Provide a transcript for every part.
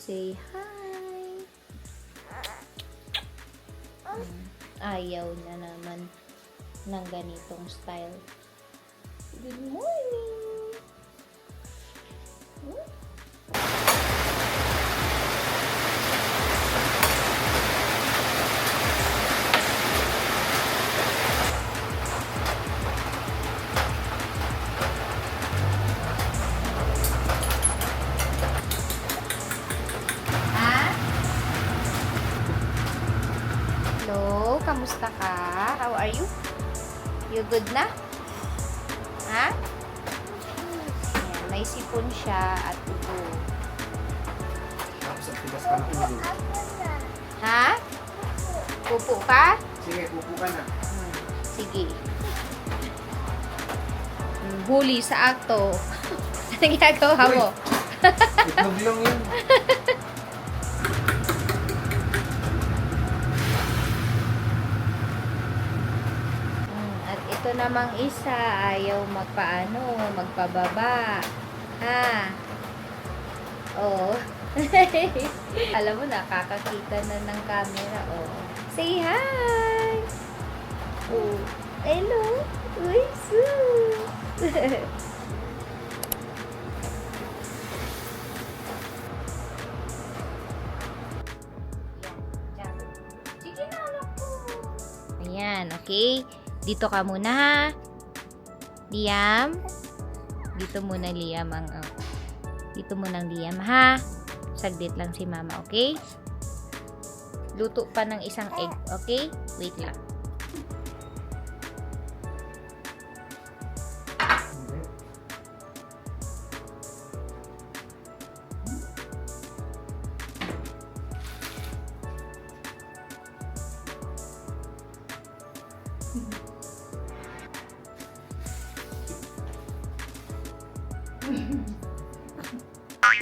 Say hi. Ayaw na naman ng ganitong style. Good morning. Hello, kamusta ka? How are you? You good na? Ha? Ayan, may sipon siya at ubo. Ha? Pupo ka? Sige, pupo ka na. Sige. Huli sa akto. Ano ginagawa mo? Itlog lang yun. At ito namang isa, ayaw magpababa. Ha? Oh. Alam mo, nakakakita na ng camera. Oh. Say hi! Oh. Hello! Uy, sus! Sige na, anak ko. Ayan, okay? Dito ka muna, ha? Liam? Dito muna, Liam, dito muna, Liam, ha? Saglit lang si mama, okay? Luto pa ng isang egg, okay? Wait lang.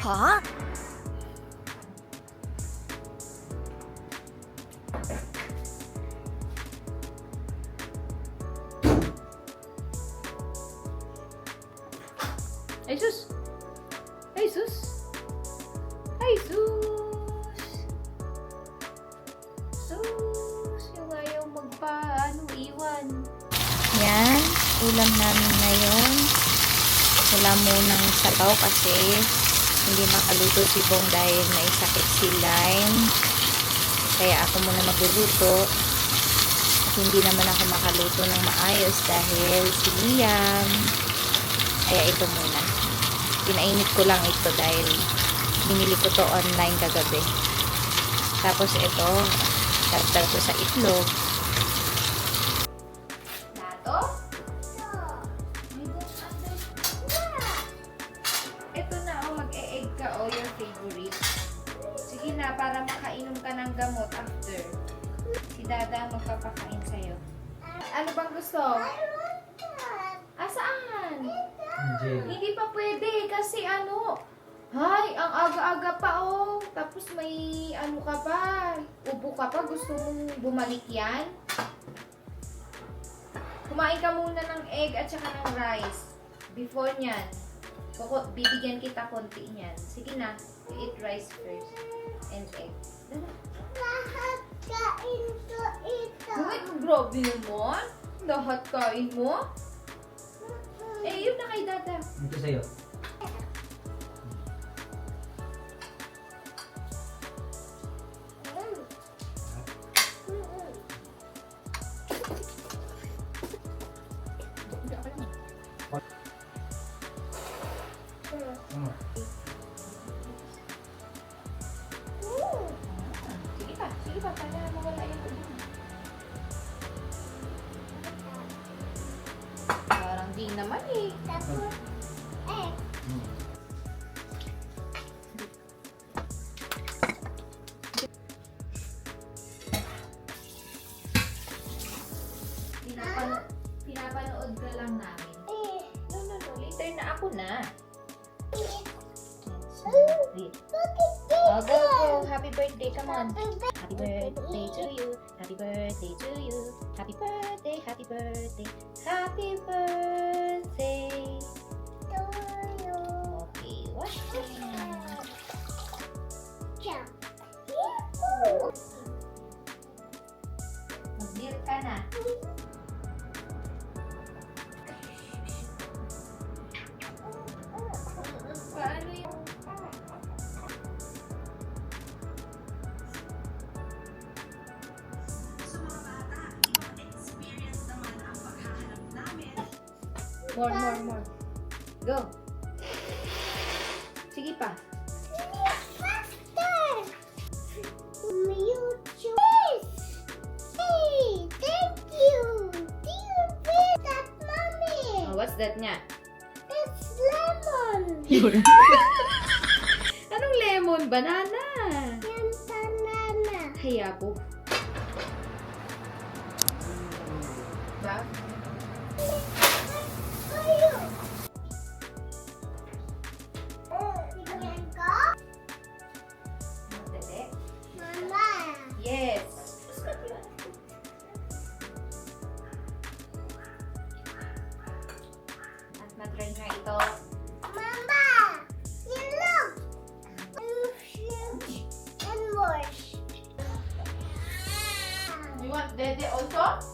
Ha? Ay, sus! Ay, sus! Ay, sus! Sus! Yung ayaw iwan. Yan, ulam namin ngayon. Wala munang sabaw kasi hindi makaluto si Bong dahil may sakit si Lime. Kaya ako muna magluluto. At hindi naman ako makaluto ng maayos dahil si Liam. Kaya ito muna. Pinainit ko lang ito dahil binili ko to online kagabi. Tapos ito, dagdag ko sa itlog. Dato? Ito na, oh, mag-e-egg ka, oh, your favorite. Sige na, para makainom ka ng gamot after. Si Dada ang magpapakain sa'yo. Ano bang gusto? Saan? Hindi pa pwede kasi ano. Hay, ang aga-aga pa, oh. Tapos may ano ka pa. Ubo ka pa. Gusto mong bumalik yan? Kumain ka muna ng egg at saka ng rice. Before nyan. Bibigyan kita konti niyan. Sige na. You eat rice first. And egg. Lahat kain ko ito. Uy, grabe naman. Lahat kain mo? Yun na kay Dada. Ito sa'yo. Sige pa, para mawala yung ubo. Parang di naman eh. Tapos, Pinapanood ka lang namin. No. Later na ako na. Oh, go. Happy birthday. Come on. Happy birthday to you. Happy birthday to you. Happy birthday. Happy birthday. Happy birthday. Okay, wash hands. More. Go. Sige pa. Faster! You choose! Hey, thank you! Do you feel that, Mommy? Oh, what's that nga? It's lemon! Anong lemon? Banana. Yan banana. Haya po. Ba? Ayo! Tingnan ko? Dali. Mama! Yes. At matry nga ito. Mama! You look! And wash. You want Dede also?